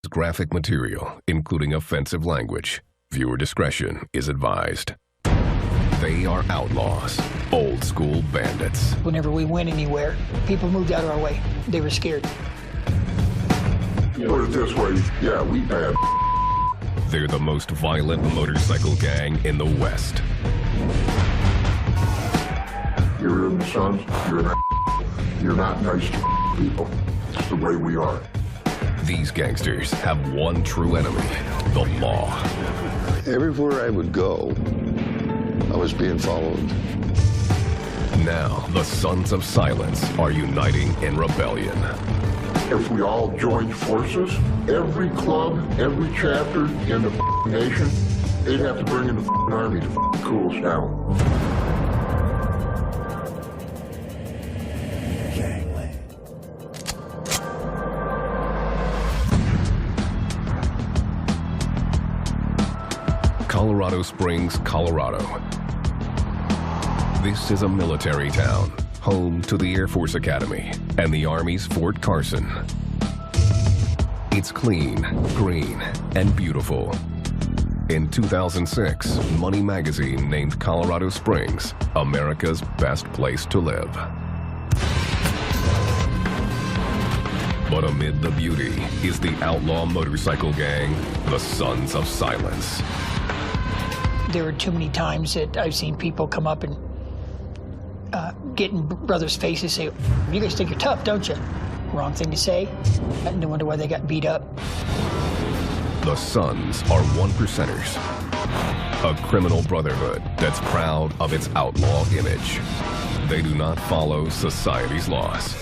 Graphic material, including offensive language. Viewer discretion is advised. They are outlaws, old school bandits. Whenever we went anywhere, people moved out of our way. They were scared. Put it this way, yeah, we bad. They're the most violent motorcycle gang in the West. You're in the Sons, you're not nice to people. It's the way we are. These gangsters have one true enemy, the law. Everywhere I would go, I was being followed. Now, the Sons of Silence are uniting in rebellion. If we all joined forces, every club, every chapter in the nation, they'd have to bring in the army to cool us down. Colorado Springs, Colorado. This is a military town, home to the Air Force Academy and the Army's Fort Carson. It's clean, green, and beautiful. In 2006, Money Magazine named Colorado Springs America's best place to live. But amid the beauty is the outlaw motorcycle gang, the Sons of Silence. There were too many times that I've seen people come up and get in brothers' faces, say, "You guys think you're tough, don't you?" Wrong thing to say. No wonder why they got beat up. The Sons are one percenters, a criminal brotherhood that's proud of its outlaw image. They do not follow society's laws.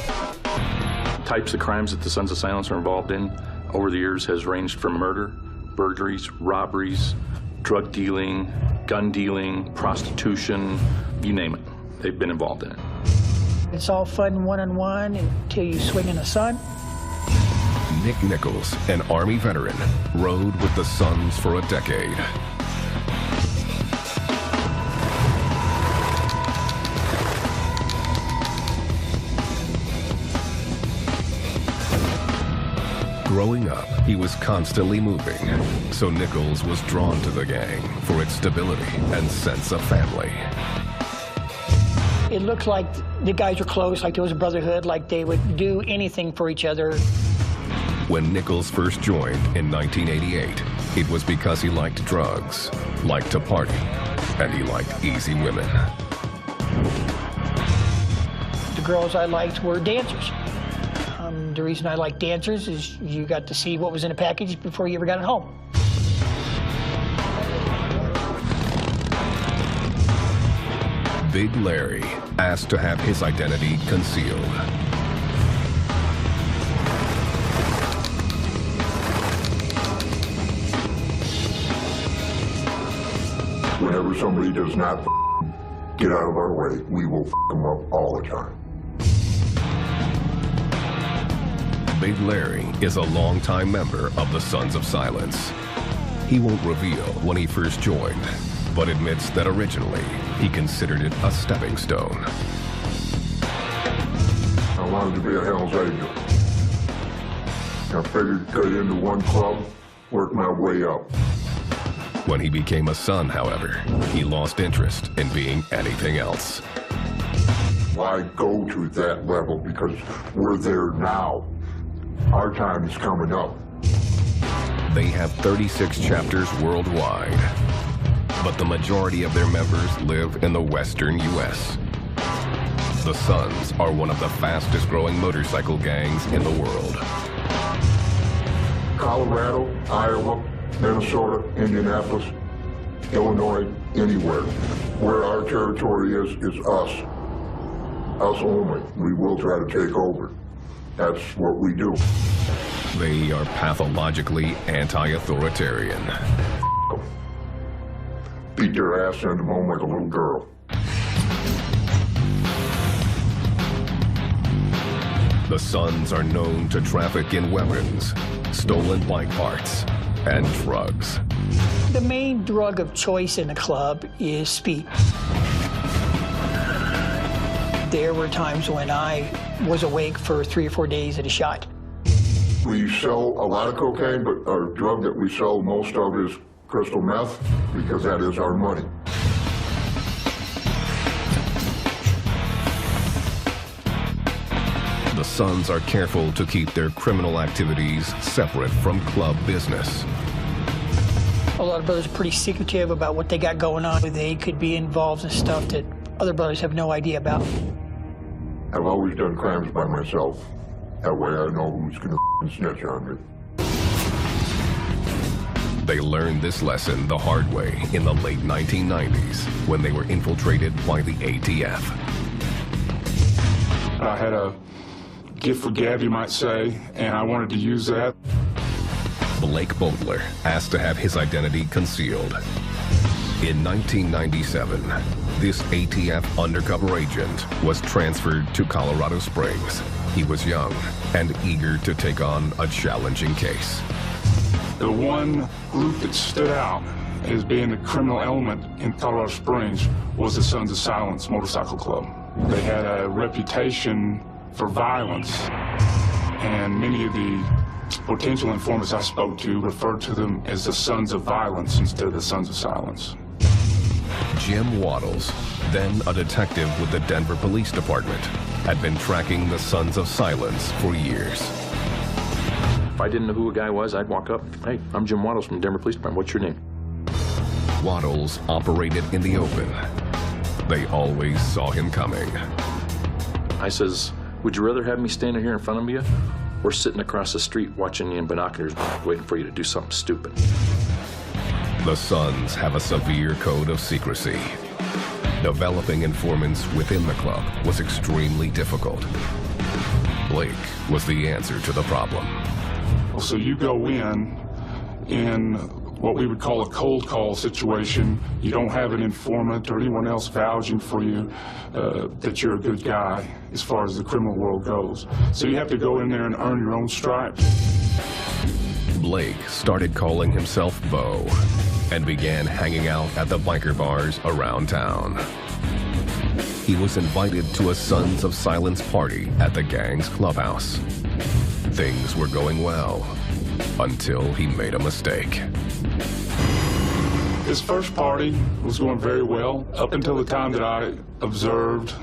Types of crimes that the Sons of Silence are involved in over the years has ranged from murder, burglaries, robberies, drug dealing, gun dealing, prostitution, you name it. They've been involved in it. It's all fun one-on-one until you swing in the sun. Nick Nichols, an Army veteran, rode with the Sons for a decade. Growing up, he was constantly moving, so Nichols was drawn to the gang for its stability and sense of family. It looked like the guys were close, like there was a brotherhood, like they would do anything for each other. When Nichols first joined in 1988, it was because he liked drugs, liked to party, and he liked easy women. The girls I liked were dancers. The reason I like dancers is you got to see what was in a package before you ever got it home. Big Larry asked to have his identity concealed. Whenever somebody does not get out of our way, we will them up all the time. Big Larry is a longtime member of the Sons of Silence. He won't reveal when he first joined, but admits that originally he considered it a stepping stone. I wanted to be a Hell's Angel. I figured get into one club, work my way up. When he became a Son, however, he lost interest in being anything else. Why go to that level? Because we're there now. Our time is coming up. They have 36 chapters worldwide, but the majority of their members live in the western U.S. The Sons are one of the fastest growing motorcycle gangs in the world. Colorado, Iowa, Minnesota, Indianapolis, Illinois, anywhere. Where our territory is us. Us only. We will try to take over. That's what we do. They are pathologically anti-authoritarian. Beat their ass, send them home like a little girl. The Sons are known to traffic in weapons, stolen bike parts, and drugs. The main drug of choice in the club is speed. There were times when I was awake for 3 or 4 days at a shot. We sell a lot of cocaine, but our drug that we sell most of is crystal meth, because that is our money. The Sons are careful to keep their criminal activities separate from club business. A lot of brothers are pretty secretive about what they got going on. They could be involved in stuff that other brothers have no idea about. I've always done crimes by myself. That way I know who's gonna snitch on me. They learned this lesson the hard way in the late 1990s when they were infiltrated by the ATF. I had a gift for gab, you might say, and I wanted to use that. Blake Boatler asked to have his identity concealed. In 1997, this ATF undercover agent was transferred to Colorado Springs. He was young and eager to take on a challenging case. The one group that stood out as being the criminal element in Colorado Springs was the Sons of Silence Motorcycle Club. They had a reputation for violence, and many of the potential informants I spoke to referred to them as the Sons of Violence instead of the Sons of Silence. Jim Waddles, then a detective with the Denver Police Department, had been tracking the Sons of Silence for years. If I didn't know who a guy was, I'd walk up, "Hey, I'm Jim Waddles from Denver Police Department. What's your name?" Waddles operated in the open. They always saw him coming. I says, "Would you rather have me standing here in front of you or sitting across the street watching you in binoculars waiting for you to do something stupid?" The Sons have a severe code of secrecy. Developing informants within the club was extremely difficult. Blake was the answer to the problem. So you go in what we would call a cold call situation. You don't have an informant or anyone else vouching for you that you're a good guy as far as the criminal world goes. So you have to go in there and earn your own stripes. Blake started calling himself Bo and began hanging out at the biker bars around town. He was invited to a Sons of Silence party at the gang's clubhouse. Things were going well until he made a mistake. This first party was going very well up until the time that I observed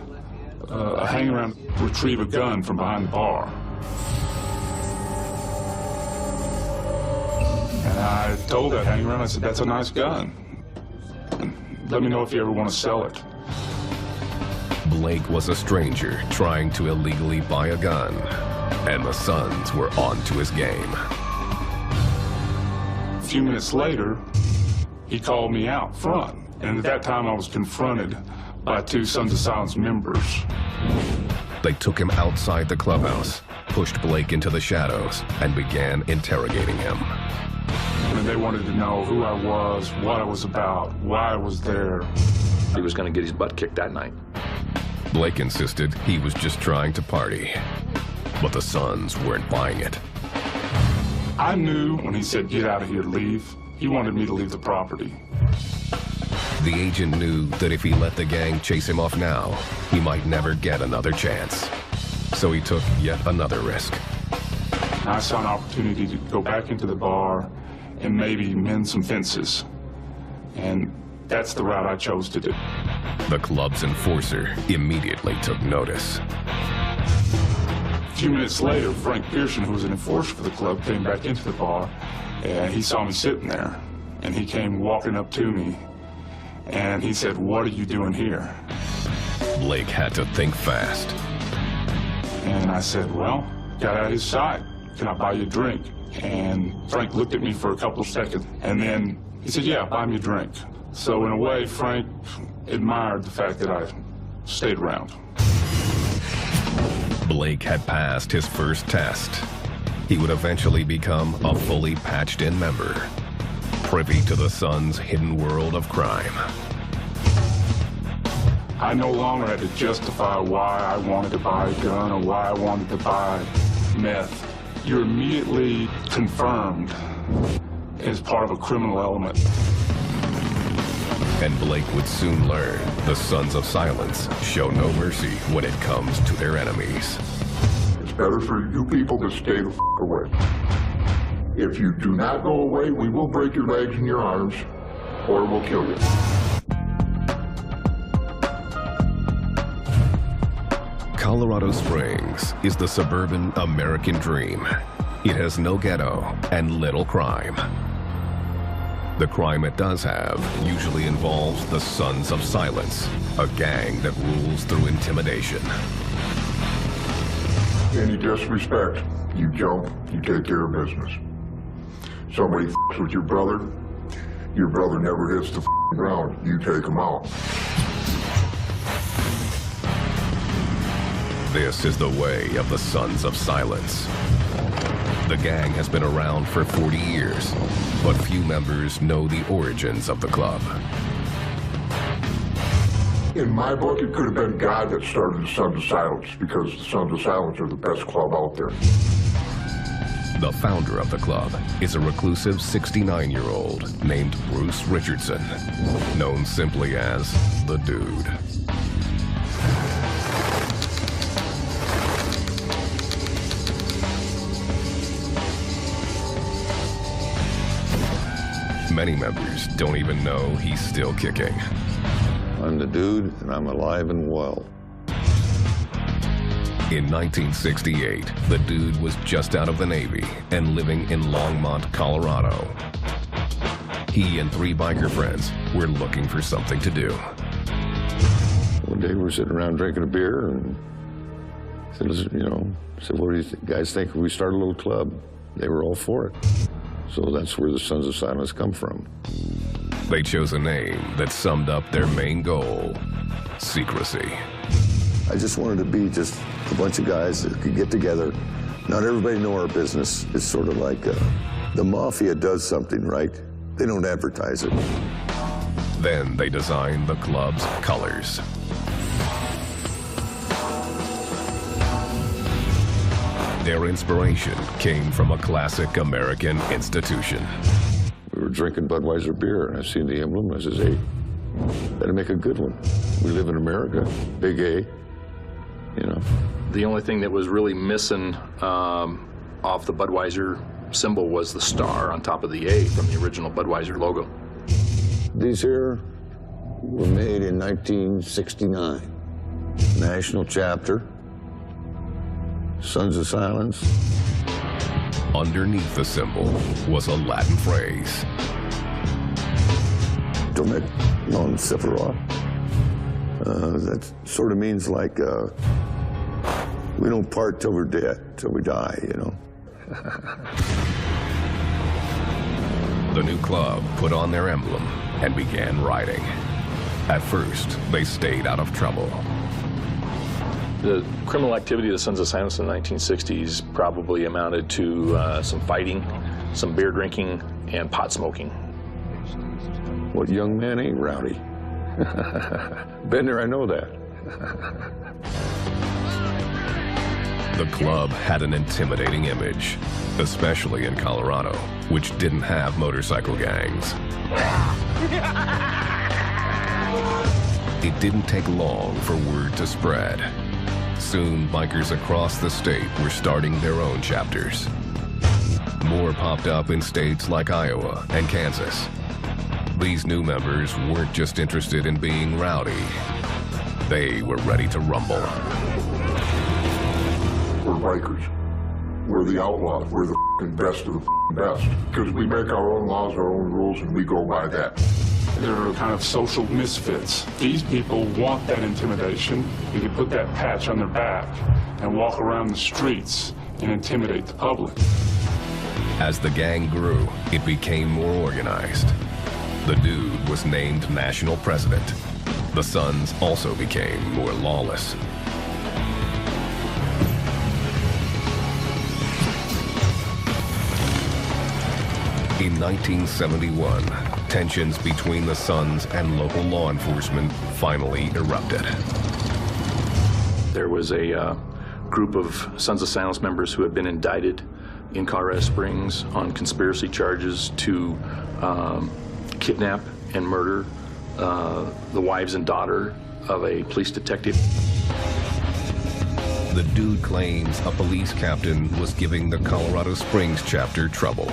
a hangaround retrieve a gun from behind the bar. And I told that hangaround, I said, "That's a nice gun. Let me know if you ever want to sell it." Blake was a stranger trying to illegally buy a gun, and the Sons were on to his game. A few minutes later, he called me out front, and at that time I was confronted by two Sons of Silence members. They took him outside the clubhouse, pushed Blake into the shadows, and began interrogating him. And they wanted to know who I was, what I was about, why I was there. He was going to get his butt kicked that night. Blake insisted he was just trying to party, but the Sons weren't buying it. I knew when he said, "Get out of here, leave," he wanted me to leave the property. The agent knew that if he let the gang chase him off now, he might never get another chance. So he took yet another risk. I saw an opportunity to go back into the bar and maybe mend some fences. And that's the route I chose to do. The club's enforcer immediately took notice. A few minutes later, Frank Pearson, who was an enforcer for the club, came back into the bar, and he saw me sitting there. And he came walking up to me, and he said, "What are you doing here?" Blake had to think fast. And I said, "Well, got out of his sight. Can I buy you a drink?" And Frank looked at me for a couple of seconds, and then he said, "Yeah, buy me a drink." So in a way, Frank admired the fact that I stayed around. Blake had passed his first test. He would eventually become a fully patched-in member, privy to the Sons' hidden world of crime. I no longer had to justify why I wanted to buy a gun or why I wanted to buy meth. You're immediately confirmed as part of a criminal element. And Blake would soon learn the Sons of Silence show no mercy when it comes to their enemies. It's better for you people to stay the f*** away. If you do not go away, we will break your legs and your arms, or we'll kill you. Colorado Springs is the suburban American dream. It has no ghetto and little crime. The crime it does have usually involves the Sons of Silence, a gang that rules through intimidation. Any disrespect, you jump, you take care of business. Somebody f***s with your brother never hits the f***ing ground, you take him out. This is the way of the Sons of Silence. The gang has been around for 40 years, but few members know the origins of the club. In my book, it could have been God that started the Sons of Silence, because the Sons of Silence are the best club out there. The founder of the club is a reclusive 69-year-old named Bruce Richardson, known simply as the Dude. Many members don't even know he's still kicking. I'm the Dude, and I'm alive and well. In 1968, the Dude was just out of the Navy and living in Longmont, Colorado. He and 3 biker friends were looking for something to do. One day we were sitting around drinking a beer and said, what do you guys think if we start a little club? They were all for it. So that's where the Sons of Silence come from. They chose a name that summed up their main goal: secrecy. I just wanted to be just a bunch of guys that could get together. Not everybody know our business. It's sort of like the mafia does something, right? They don't advertise it. Then they designed the club's colors. Their inspiration came from a classic American institution. We were drinking Budweiser beer, and I seen the emblem, and I says, hey, that'll make a good one. We live in America, big A, you know. The only thing that was really missing off the Budweiser symbol was the star on top of the A from the original Budweiser logo. These here were made in 1969. National chapter, Sons of Silence. Underneath the symbol was a Latin phrase. Domet non separa. That sort of means like, we don't part till we're dead, till we die, you know. The new club put on their emblem and began riding. At first, they stayed out of trouble. The criminal activity of the Sons of Silence in the 1960s probably amounted to some fighting, some beer drinking, and pot smoking. What young man ain't rowdy? Been there, I know that. The club had an intimidating image, especially in Colorado, which didn't have motorcycle gangs. It didn't take long for word to spread. Soon, bikers across the state were starting their own chapters. More popped up in states like Iowa and Kansas. These new members weren't just interested in being rowdy. They were ready to rumble. We're bikers. We're the outlaws. We're the f***ing best of the f***ing best. Because we make our own laws, our own rules, and we go by that. They're kind of social misfits. These people want that intimidation. They can put that patch on their back and walk around the streets and intimidate the public. As the gang grew, it became more organized. The Dude was named national president. The Sons also became more lawless. In 1971, tensions between the Sons and local law enforcement finally erupted. There was a group of Sons of Silence members who had been indicted in Colorado Springs on conspiracy charges to kidnap and murder the wives and daughter of a police detective. The dude claims a police captain was giving the Colorado Springs chapter trouble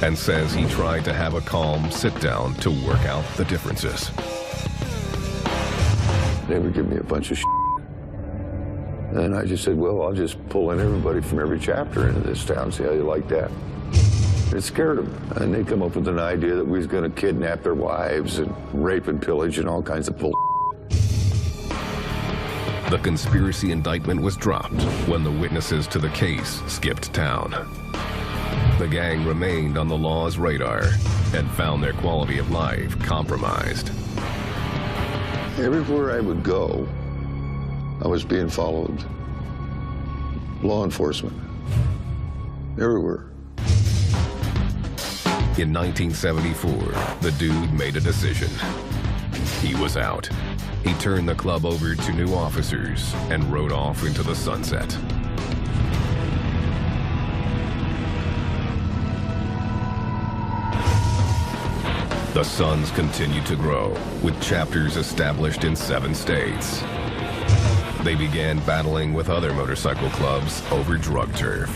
and says he tried to have a calm sit-down to work out the differences. They would give me a bunch of shit. And I just said, well, I'll just pull in everybody from every chapter into this town, see how you like that. It scared them. And they come up with an idea that we was going to kidnap their wives and rape and pillage and all kinds of bull. The conspiracy indictment was dropped when the witnesses to the case skipped town. The gang remained on the law's radar and found their quality of life compromised. Everywhere I would go, I was being followed. Law enforcement. Everywhere. In 1974, the dude made a decision. He was out. He turned the club over to new officers and rode off into the sunset. The Sons continued to grow, with chapters established in 7 states. They began battling with other motorcycle clubs over drug turf.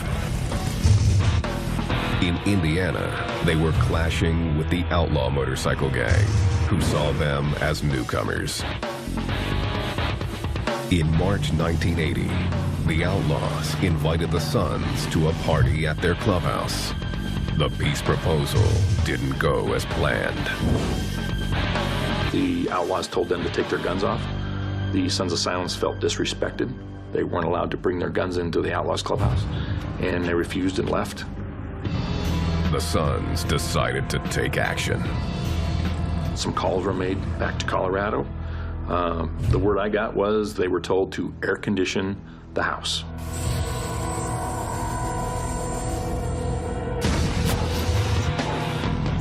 In Indiana, they were clashing with the outlaw motorcycle gang, who saw them as newcomers. In March 1980, the Outlaws invited the Sons to a party at their clubhouse. The peace proposal didn't go as planned. The Outlaws told them to take their guns off. The Sons of Silence felt disrespected. They weren't allowed to bring their guns into the Outlaws clubhouse, and they refused and left. The Sons decided to take action. Some calls were made back to Colorado. The word I got was they were told to air condition the house.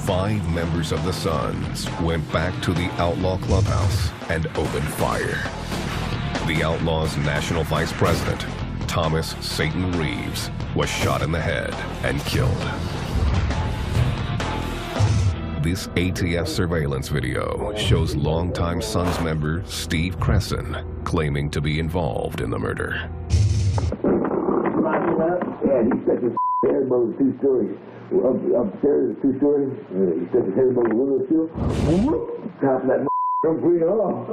Five members of the Sons went back to the Outlaw Clubhouse and opened fire. The Outlaws' national vice president, Thomas Satan Reeves, was shot in the head and killed. This ATF surveillance video shows longtime Sons member Steve Cresson claiming to be involved in the murder. Yeah, he stuck his head above the 2-story. Upstairs, the 2-story. He stuck his head above the windowsill. Top of that come clean off.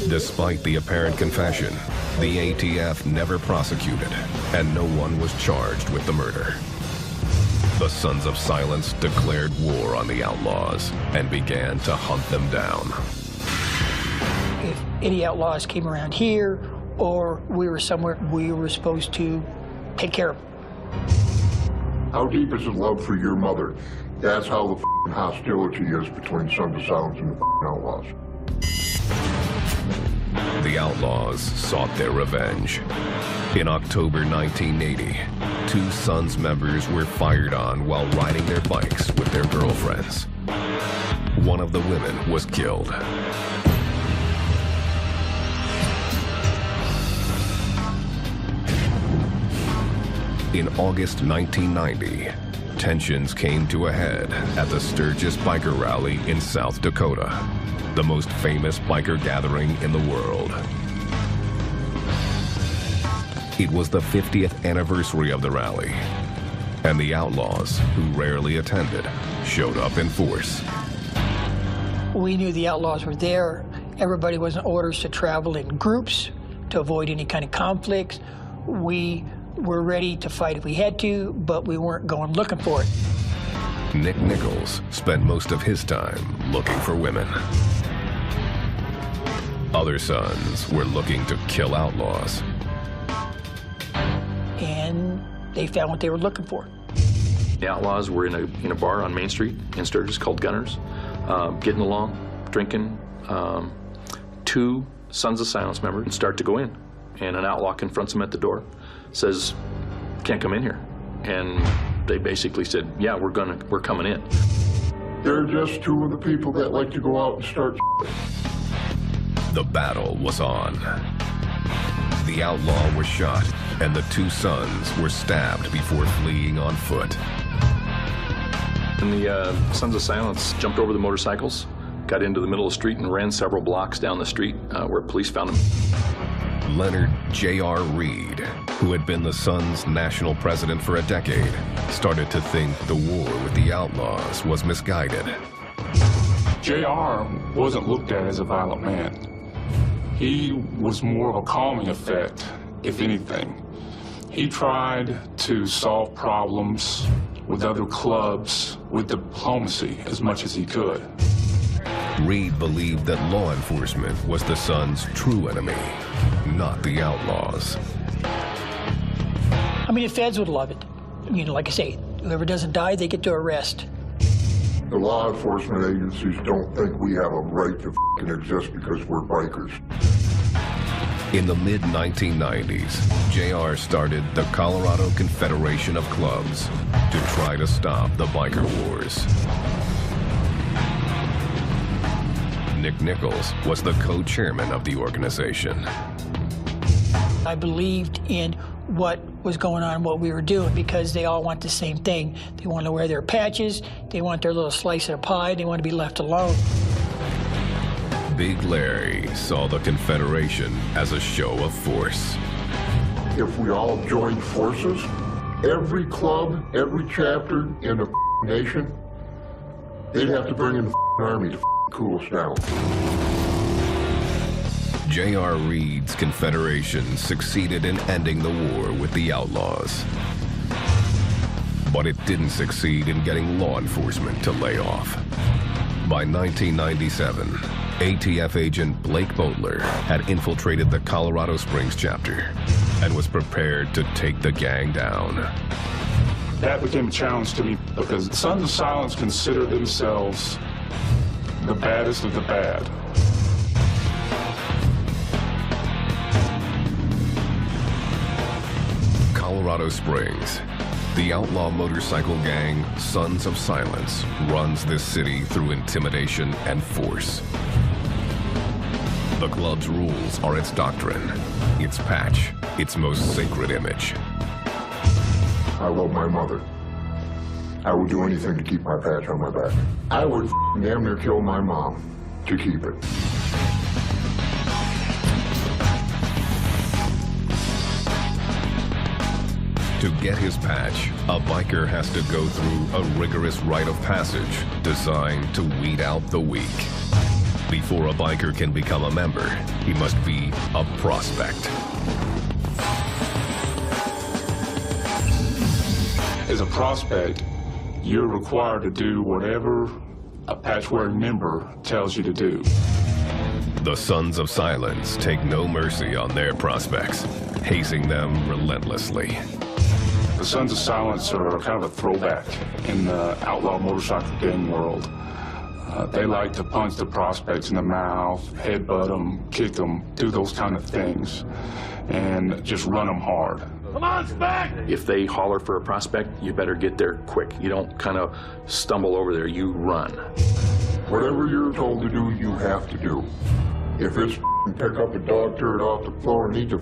Despite the apparent confession, the ATF never prosecuted, and no one was charged with the murder. The Sons of Silence declared war on the Outlaws and began to hunt them down. If any outlaws came around here or we were somewhere, we were supposed to take care of them. How deep is the love for your mother? That's how the f***ing hostility is between Sons of Silence and the f***ing Outlaws. The Outlaws sought their revenge. In October 1980, 2 Sons members were fired on while riding their bikes with their girlfriends. One of the women was killed. In August 1990, tensions came to a head at the Sturgis Biker Rally in South Dakota, the most famous biker gathering in the world. It was the 50th anniversary of the rally, and the Outlaws, who rarely attended, showed up in force. We knew the Outlaws were there. Everybody was in orders to travel in groups to avoid any kind of conflicts. We were ready to fight if we had to, but we weren't going looking for it. Nick Nichols spent most of his time looking for women. Other Sons were looking to kill outlaws. And they found what they were looking for. The Outlaws were in a bar on Main Street in Sturgis called Gunners, getting along, drinking. 2 Sons of Silence members start to go in, and an outlaw confronts them at the door, says, "Can't come in here." And they basically said, "Yeah, we're coming in." They're just 2 of the people that like to go out and start shit. The battle was on. The outlaw was shot, and the 2 Sons were stabbed before fleeing on foot. And the Sons of Silence jumped over the motorcycles, got into the middle of the street, and ran several blocks down the street where police found them. Leonard J.R. Reed, who had been the Suns' national president for a decade, started to think the war with the Outlaws was misguided. JR wasn't looked at as a violent man. He was more of a calming effect, if anything. He tried to solve problems with other clubs with diplomacy as much as he could. Reed believed that law enforcement was the Suns' true enemy, not the Outlaws. I mean, the feds would love it. You know, like I say, whoever doesn't die, they get to arrest. The law enforcement agencies don't think we have a right to f***ing exist because we're bikers. In the mid-1990s, JR started the Colorado Confederation of Clubs to try to stop the biker wars. Nick Nichols was the co-chairman of the organization. I believed in what was going on, what we were doing, because they all want the same thing. They want to wear their patches, they want their little slice of pie, they want to be left alone. Big Larry saw the Confederation as a show of force. If we all joined forces, every club, every chapter in the nation, they'd have to bring in the army to cool us down. J.R. Reed's Confederation succeeded in ending the war with the Outlaws. But it didn't succeed in getting law enforcement to lay off. By 1997, ATF agent Blake Boatler had infiltrated the Colorado Springs chapter and was prepared to take the gang down. That became a challenge to me because the Sons of Silence consider themselves the baddest of the bad. Colorado Springs. The outlaw motorcycle gang, Sons of Silence, runs this city through intimidation and force. The club's rules are its doctrine, its patch, its most sacred image. I love my mother. I would do anything to keep my patch on my back. I would damn near kill my mom to keep it. To get his patch, a biker has to go through a rigorous rite of passage designed to weed out the weak. Before a biker can become a member, he must be a prospect. As a prospect, you're required to do whatever a patch-wearing member tells you to do. The Sons of Silence take no mercy on their prospects, hazing them relentlessly. The Sons of Silence are kind of a throwback in the outlaw motorcycle gang world. They like to punch the prospects in the mouth, headbutt them, kick them, do those kind of things, and just run them hard. Come on, Spec! If they holler for a prospect, you better get there quick. You don't kind of stumble over there, you run. Whatever you're told to do, you have to do. If it's pick up a dog turd off the floor and eat the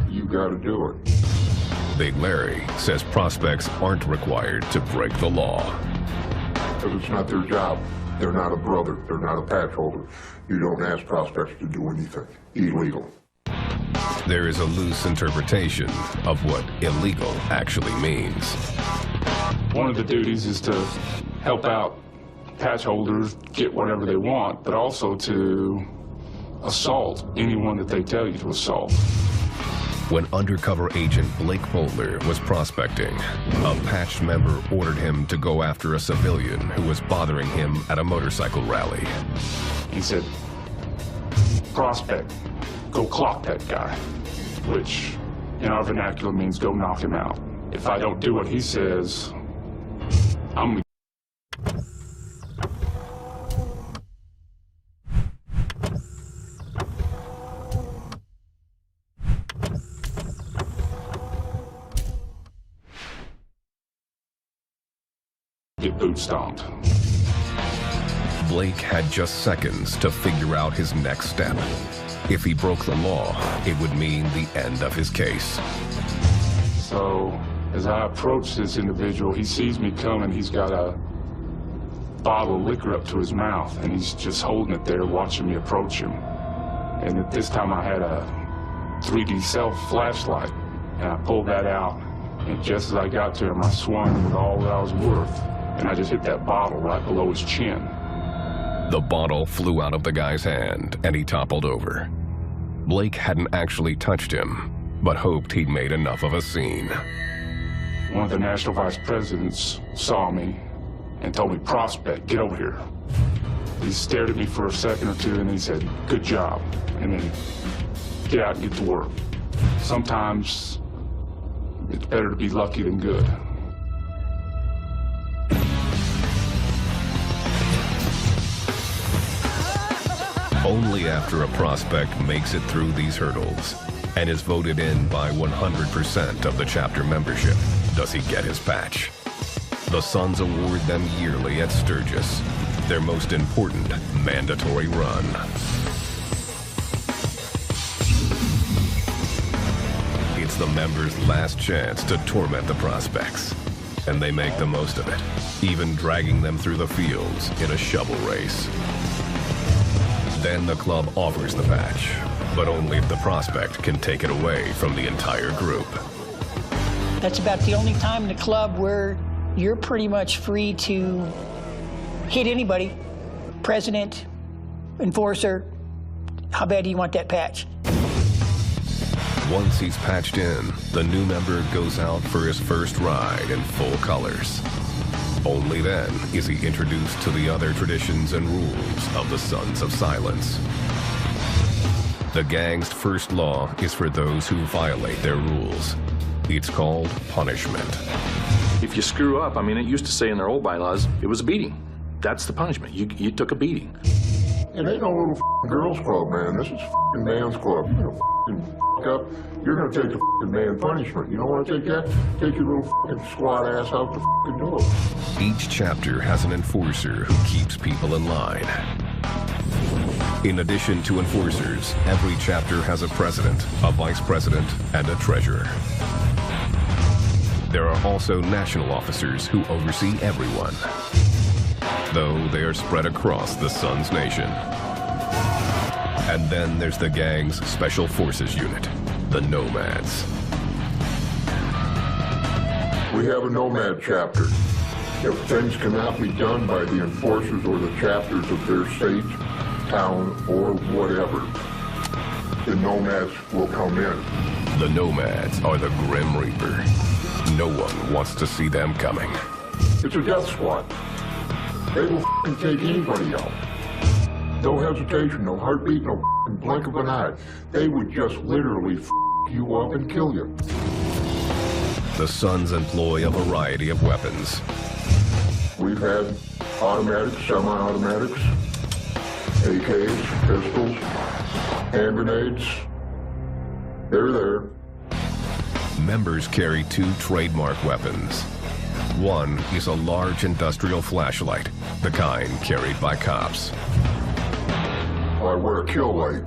you gotta do it. Big Larry says prospects aren't required to break the law. Because it's not their job. They're not a brother. They're not a patch holder. You don't ask prospects to do anything illegal. There is a loose interpretation of what illegal actually means. One of the duties is to help out patch holders get whatever they want, but also to assault anyone that they tell you to assault. When undercover agent Blake Boatler was prospecting, a patched member ordered him to go after a civilian who was bothering him at a motorcycle rally. He said, prospect, go clock that guy, which in our vernacular means go knock him out. If I don't do what he says, I'm gonna get boot stomped. Blake had just seconds to figure out his next step. If he broke the law, it would mean the end of his case. So, as I approach this individual, he sees me coming. He's got a bottle of liquor up to his mouth, and he's just holding it there, watching me approach him. And at this time, I had a 3D self flashlight, and I pulled that out. And just as I got to him, I swung with all that I was worth, and I just hit that bottle right below his chin. The bottle flew out of the guy's hand, and he toppled over. Blake hadn't actually touched him, but hoped he'd made enough of a scene. One of the national vice presidents saw me and told me, "Prospect, get over here." He stared at me for a second or two, and he said, "Good job," and then get out and get to work. Sometimes it's better to be lucky than good. Only after a prospect makes it through these hurdles and is voted in by 100% of the chapter membership does he get his patch. The Suns award them yearly at Sturgis, their most important mandatory run. It's the members' last chance to torment the prospects, and they make the most of it, even dragging them through the fields in a shovel race. Then the club offers the patch, but only if the prospect can take it away from the entire group. That's about the only time in the club where you're pretty much free to hit anybody. President, enforcer, how bad do you want that patch? Once he's patched in, the new member goes out for his first ride in full colors. Only then is he introduced to the other traditions and rules of the Sons of Silence. The gang's first law is for those who violate their rules. It's called punishment. If you screw up, I mean, it used to say in their old bylaws, it was a beating. That's the punishment. You took a beating. It ain't no little girls club, man. This is man's club. You're gonna up, you're gonna take the man punishment. You don't want to take that? Take your little squat ass out the door. Each chapter has an enforcer who keeps people in line. In addition to enforcers, every chapter has a president, a vice president, and a treasurer. There are also national officers who oversee everyone, though they are spread across the Suns Nation. And then there's the gang's Special Forces unit, the Nomads. We have a nomad chapter. If things cannot be done by the enforcers or the chapters of their state, town, or whatever, the nomads will come in. The Nomads are the Grim Reaper. No one wants to see them coming. It's a death squad. They will take anybody out. No hesitation, no heartbeat, no blink of an eye. They would just literally you up and kill you. The Suns employ a variety of weapons. We've had automatics, semi-automatics, AKs, pistols, hand grenades. They're there. Members carry 2 trademark weapons. One is a large industrial flashlight, the kind carried by cops. I wear a kill light.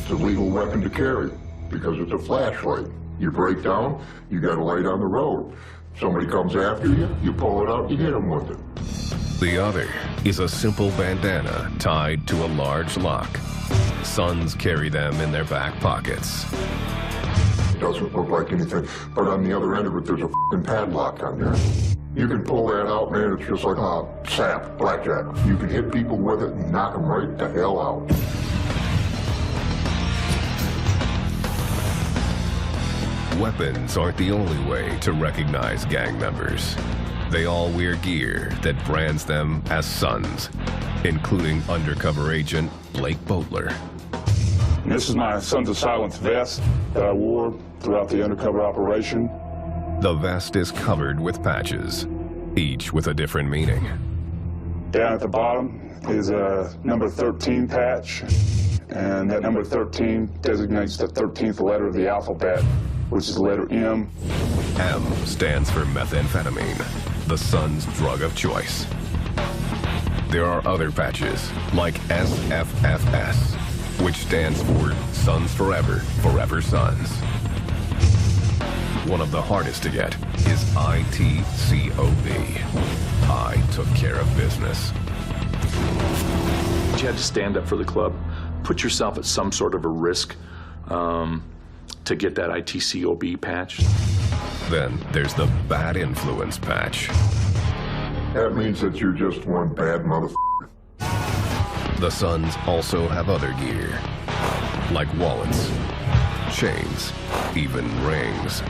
It's a legal weapon to carry because it's a flashlight. You break down, you got a light on the road. Somebody comes after you, you pull it out, you hit them with it. The other is a simple bandana tied to a large lock. Suns carry them in their back pockets. It doesn't look like anything, but on the other end of it, there's a padlock on there. You can pull that out, man, it's just like a sap, blackjack. You can hit people with it and knock them right the hell out. Weapons aren't the only way to recognize gang members. They all wear gear that brands them as Suns, including undercover agent Blake Boatler. This is my Sons of Silence vest that I wore throughout the undercover operation. The vest is covered with patches, each with a different meaning. Down at the bottom is a number 13 patch, and that number 13 designates the 13th letter of the alphabet, which is the letter M. M stands for methamphetamine, the Suns' drug of choice. There are other patches, like SFFS, which stands for Suns Forever, Forever Suns. One of the hardest to get is ITCOB. I took care of business. You had to stand up for the club. put yourself at some sort of a risk to get that ITCOB patch. Then there's the bad influence patch. That means that you're just one bad motherfucker. The Sons also have other gear, like wallets, chains, even rings.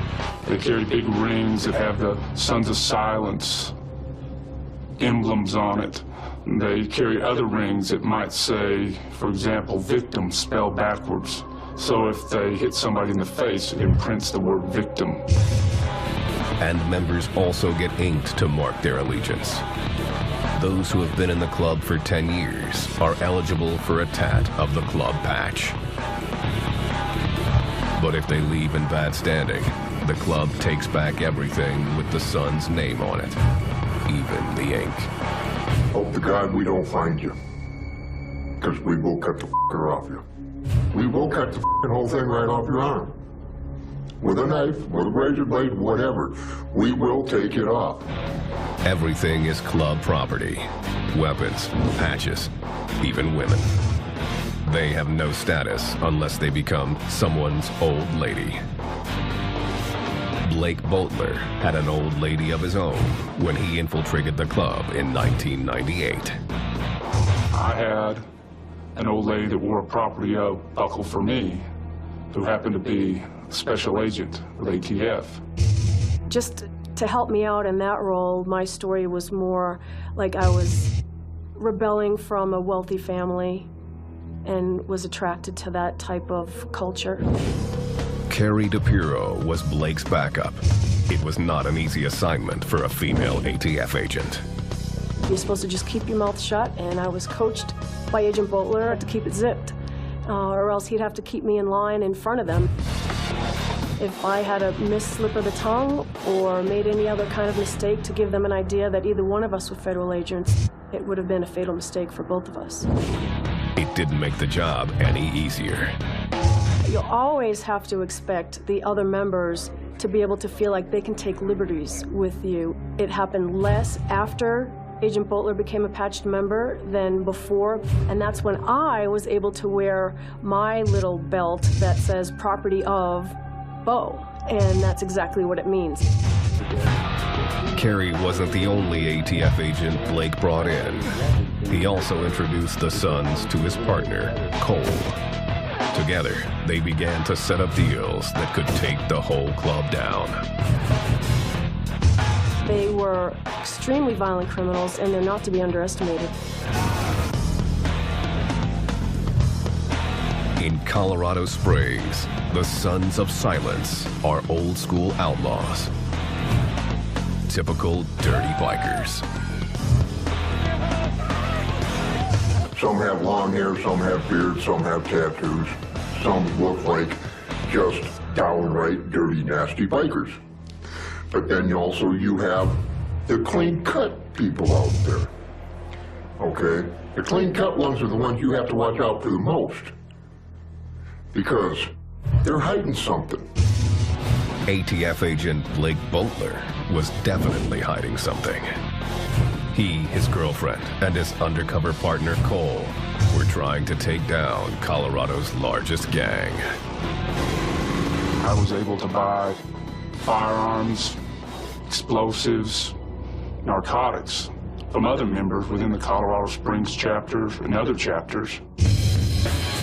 They carry big rings that have the Sons of Silence emblems on it. They carry other rings that might say, for example, victim spelled backwards. So if they hit somebody in the face, it imprints the word victim. And members also get inked to mark their allegiance. Those who have been in the club for 10 years are eligible for a tat of the club patch. But if they leave in bad standing, the club takes back everything with the Sons' name on it, even the ink. Hope to God we don't find you, because we will cut the fucker off you. We will cut the fucking whole thing right off your arm. With a knife, with a razor blade, whatever. We will take it off. Everything is club property. Weapons, patches, even women. They have no status unless they become someone's old lady. Blake Boatler had an old lady of his own when he infiltrated the club in 1998. I had an old lady that wore a property buckle for me, who happened to be a special agent with ATF. Just to help me out in that role, my story was more like I was rebelling from a wealthy family and was attracted to that type of culture. Carrie DePiro was Blake's backup. It was not an easy assignment for a female ATF agent. You're supposed to just keep your mouth shut, and I was coached by Agent Boatler to keep it zipped, or else he'd have to keep me in line in front of them. If I had a misslip of the tongue or made any other kind of mistake to give them an idea that either one of us were federal agents, it would have been a fatal mistake for both of us. It didn't make the job any easier. You'll always have to expect the other members to be able to feel like they can take liberties with you. It happened less after Agent Boatler became a patched member than before, and that's when I was able to wear my little belt that says property of Bo, and that's exactly what it means. Carrie wasn't the only ATF agent Blake brought in. He also introduced the Sons to his partner, Cole. Together, they began to set up deals that could take the whole club down. They were extremely violent criminals, and they're not to be underestimated. In Colorado Springs, the Sons of Silence are old-school outlaws. Typical dirty bikers. Some have long hair, some have beards, some have tattoos. Some look like just downright dirty, nasty bikers. But then you have the clean-cut people out there, okay? The clean-cut ones are the ones you have to watch out for the most, because they're hiding something. ATF agent Blake Boatler was definitely hiding something. He, his girlfriend, and his undercover partner Cole were trying to take down Colorado's largest gang. I was able to buy firearms, explosives, narcotics from other members within the Colorado Springs chapters and other chapters.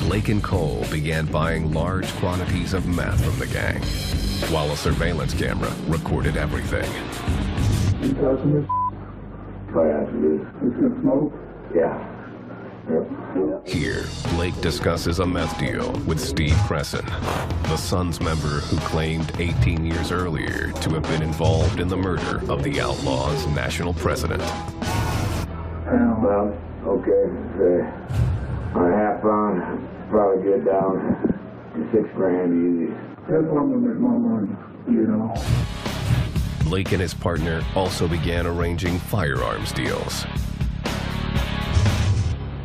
Blake and Cole began buying large quantities of meth from the gang, while a surveillance camera recorded everything. You touching this? Try after this. It's gonna smoke? Yeah. Yep. Here, Blake discusses a meth deal with Steve Cresson, the Sons member who claimed 18 years earlier to have been involved in the murder of the Outlaws' national president. Well, okay, on a half pound, probably get down to $6 grand easy. That's what I'm gonna make my money, you know. Blake and his partner also began arranging firearms deals.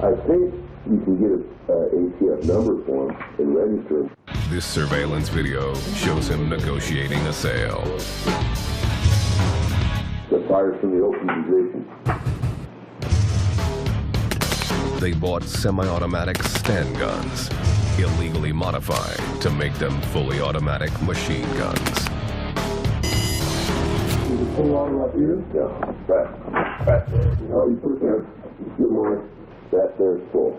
I think you can get an ATF number for him and register him. This surveillance video shows him negotiating a sale. The fire's from the open position. they bought semi-automatic Sten guns, illegally modified to make them fully automatic machine guns. Pull on up here? Yeah, back there. Oh, you put that. Good morning. That there's full.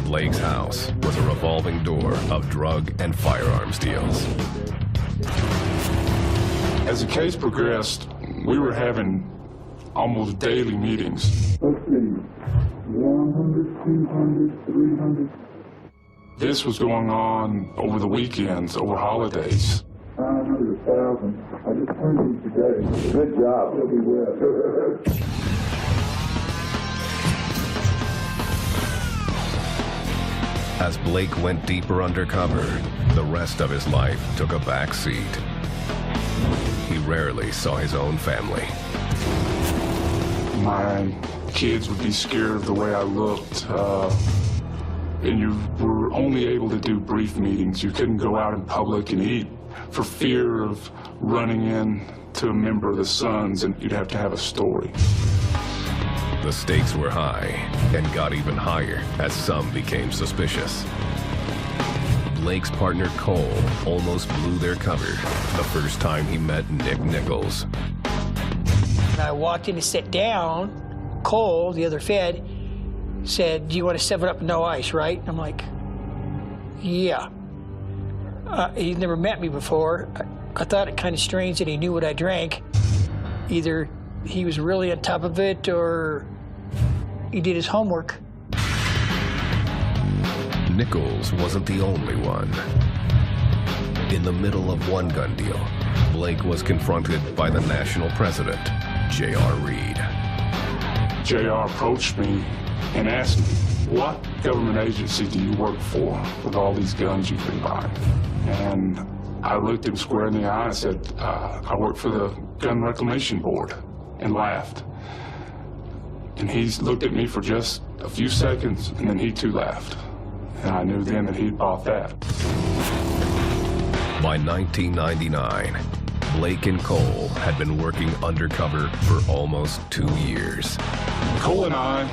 Blake's house was a revolving door of drug and firearms deals. As the case progressed, we were having almost daily meetings. Let's see. 100, 200, 300. This was going on over the weekends, over holidays. 900, 1,000. I just turned these today. Good job. He'll be well. As Blake went deeper undercover, the rest of his life took a back seat. He rarely saw his own family. My kids would be scared of the way I looked, and you were only able to do brief meetings. You couldn't go out in public and eat for fear of running into a member of the Sons, and you'd have to have a story. The stakes were high and got even higher as some became suspicious. Blake's partner Cole almost blew their cover the first time he met Nick Nichols. When I walked in to sit down, Cole, the other Fed, said, "Do you want a 7-Up and no ice, right?" I'm like, "Yeah." He'd never met me before. I thought it kind of strange that he knew what I drank. Either he was really on top of it or he did his homework. Nichols wasn't the only one. In the middle of one gun deal, Blake was confronted by the national president, J.R. Reed. J.R. approached me and asked me, "What government agency do you work for with all these guns you've been buying?" And I looked him square in the eye and said, "I work for the Gun Reclamation Board," and laughed. And he looked at me for just a few seconds, and then he too laughed. And I knew then that he'd bought that. By 1999, Blake and Cole had been working undercover for almost 2 years. Cole and I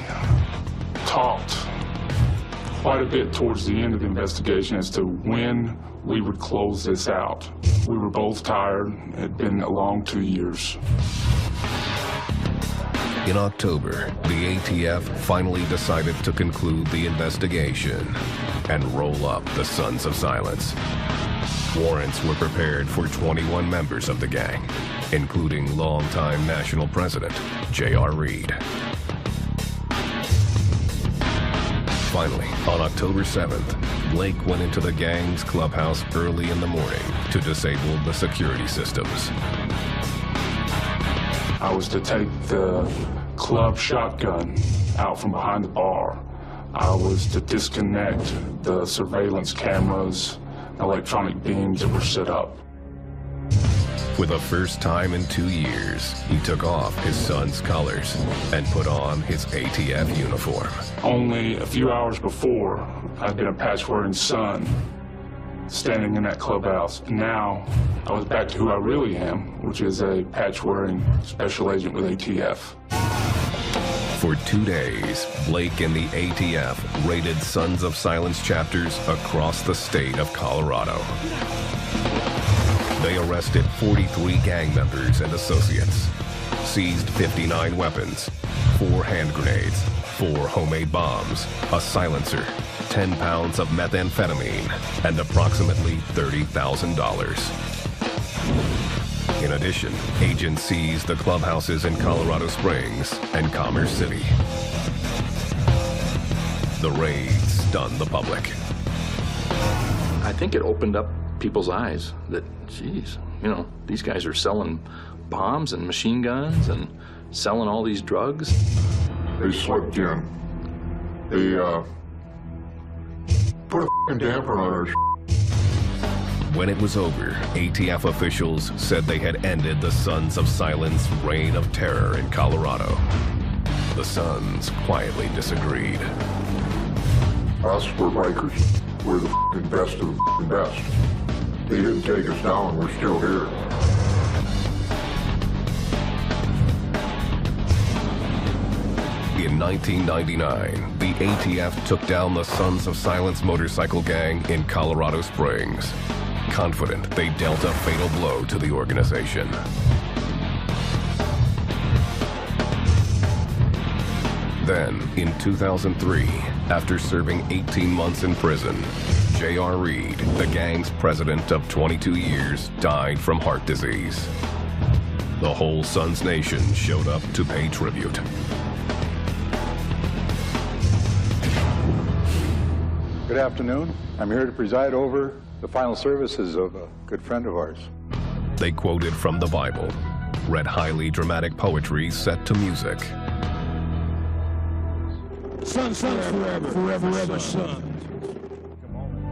talked quite a bit towards the end of the investigation as to when we would close this out. We were both tired. It had been a long 2 years. In October, the ATF finally decided to conclude the investigation and roll up the Sons of Silence. Warrants were prepared for 21 members of the gang, including longtime national president J.R. Reed. Finally, on October 7th, Blake went into the gang's clubhouse early in the morning to disable the security systems. I was to take the club shotgun out from behind the bar. I was to disconnect the surveillance cameras, electronic beams that were set up. For the first time in 2 years, he took off his son's colors and put on his ATF uniform. Only a few hours before, I'd been a patch-wearing son standing in that clubhouse. Now, I was back to who I really am, which is a patch-wearing special agent with ATF. For 2 days, Blake and the ATF raided Sons of Silence chapters across the state of Colorado. They arrested 43 gang members and associates, seized 59 weapons, 4 hand grenades, 4 homemade bombs, a silencer, 10 pounds of methamphetamine, and approximately $30,000. In addition, agents seized the clubhouses in Colorado Springs and Commerce City. The raid stunned the public. I think it opened up people's eyes that, geez, you know, these guys are selling bombs and machine guns and selling all these drugs. They slipped in. They put a f***ing damper on our When it was over, ATF officials said they had ended the Sons of Silence reign of terror in Colorado. The Sons quietly disagreed. Us, we're bikers. We're the f***ing best of the f***ing best. They didn't take us down, we're still here. In 1999, the ATF took down the Sons of Silence motorcycle gang in Colorado Springs, confident they dealt a fatal blow to the organization. Then, in 2003, after serving 18 months in prison, J.R. Reed, the gang's president of 22 years, died from heart disease. The whole Sons Nation showed up to pay tribute. Good afternoon. I'm here to preside over the final services of a good friend of ours. They quoted from the Bible, read highly dramatic poetry set to music, Son, forever, forever, son.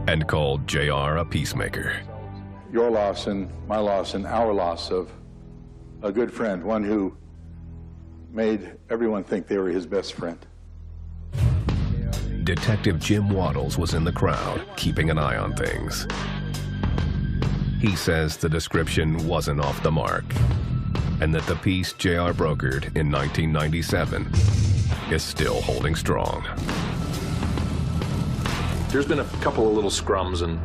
and called J.R. a peacemaker. Your loss and my loss and our loss of a good friend, one who made everyone think they were his best friend. Detective Jim Waddles was in the crowd, keeping an eye on things. He says the description wasn't off the mark, and that the piece J.R. brokered in 1997 is still holding strong. There's been a couple of little scrums and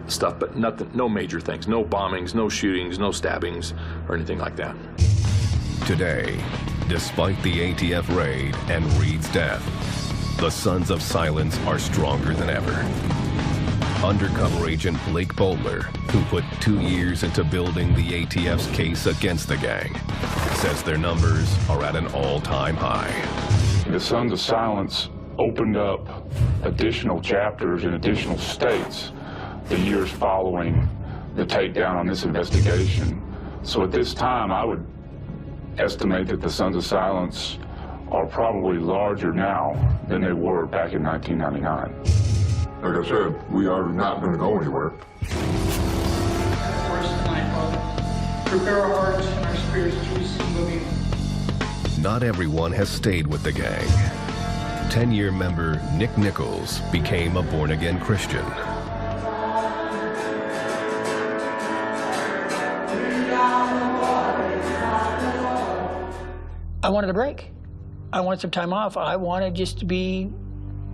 stuff, but nothing, no major things, no bombings, no shootings, no stabbings, or anything like that. Today, despite the ATF raid and Reed's death, the Sons of Silence are stronger than ever. Undercover agent Blake Bowler, who put 2 years into building the ATF's case against the gang, says their numbers are at an all-time high. The Sons of Silence opened up additional chapters in additional states the years following the takedown on this investigation. So at this time, I would estimate that the Sons of Silence are probably larger now than they were back in 1999. Like I said, we are not going to go anywhere. Prepare our hearts and our spirits to receive of you. Not everyone has stayed with the gang. 10-year member Nick Nichols became a born-again Christian. I wanted a break. I wanted some time off. I wanted just to be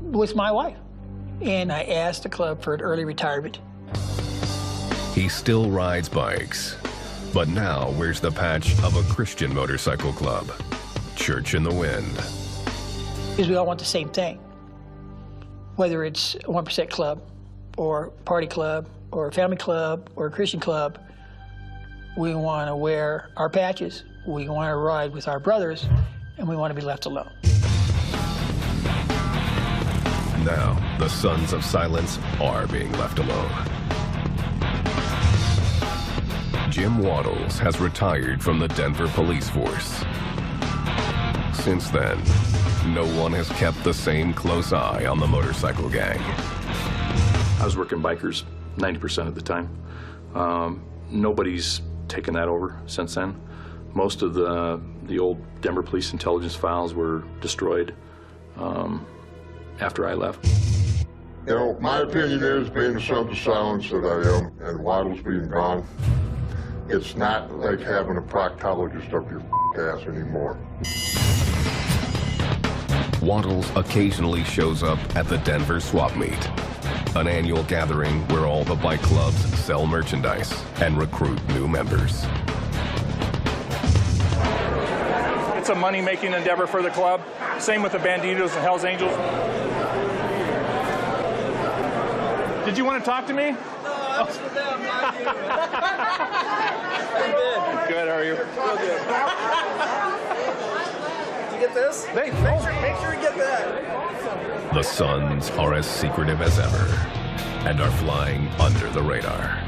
with my wife. And I asked the club for an early retirement. He still rides bikes, but now wears the patch of a Christian motorcycle club, Church in the Wind. Because we all want the same thing. Whether it's a 1% club, or party club, or a family club, or a Christian club, we want to wear our patches, we want to ride with our brothers, and we want to be left alone. Now, the Sons of Silence are being left alone. Jim Waddles has retired from the Denver police force. Since then, no one has kept the same close eye on the motorcycle gang. I was working bikers 90% of the time. Nobody's taken that over since then. Most of the old Denver Police Intelligence files were destroyed after I left. You know, my opinion is, being the Sons of Silence that I am, and Waddles being gone, it's not like having a proctologist up your ass anymore. Waddles occasionally shows up at the Denver Swap Meet, an annual gathering where all the bike clubs sell merchandise and recruit new members. It's a money-making endeavor for the club. Same with the Banditos and Hells Angels. Did you want to talk to me? No, I was with them, not you. Good, how are you? Real good. Did you get this? Make sure you get that. The Sons are as secretive as ever and are flying under the radar.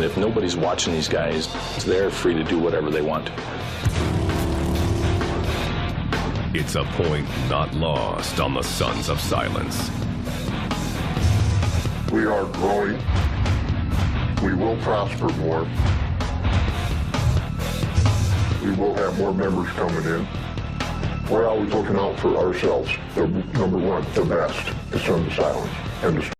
If nobody's watching these guys, they're free to do whatever they want. It's a point not lost on the Sons of Silence. We are growing. We will prosper more. We will have more members coming in. We're always looking out for ourselves. The number one, the best, the Sons of Silence. And the